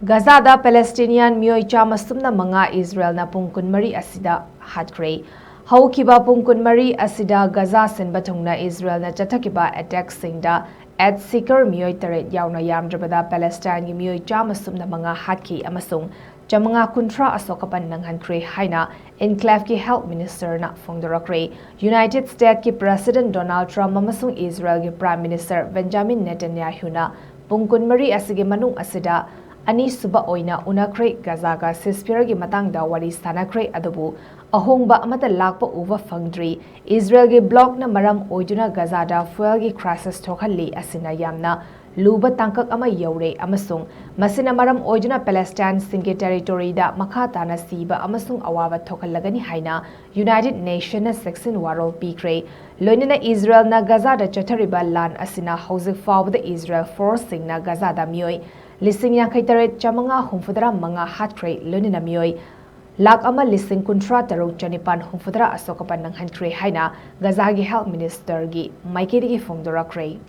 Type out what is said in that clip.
Gaza Da Palestinian Meoi chamasumna manga Israel na Pung kunmari asida Hatkhre. Haukiba Pung kunmari asida Gaza senba thongna Israel na chathakiba attack singda Asigi Meoi taret yauna yamdrabada Palestine Meoi chamasumna manga Hatkhre amasung chamanga kuntra asokapan nanghankre haina enclave ki health minister na phongdorakre. United States ki President Donald Trump amasung Israel ki Prime Minister Benjamin Netanyahu na Pung kunmari asige manung asida Ani suba oina unakre Gaza ga ceasefire gi matangda wari sanakre adubu ahongba amata lakpa uva fangdri Israel gi block na maram oiduna Gaza da fuel gi crisis thokhalli asina yamna luba tangkak ama yaure amasung masina maram oiduna Palestine singe territory da makata na siba amasung awaba thokhallagani haina United Nations section warol pikre loinina Israel na Gaza da chathariba lan asina hauzik fawda Israel forcing na Gaza da Meoi Lising yang kaitaret chamanga humfudra manga Hatkhre lonina Meoi lak ama lising kuntra taruk chanipan humfudra asokapan nang Hatkhre haina Gaza gi health minister gi maikeri gi phongdorakre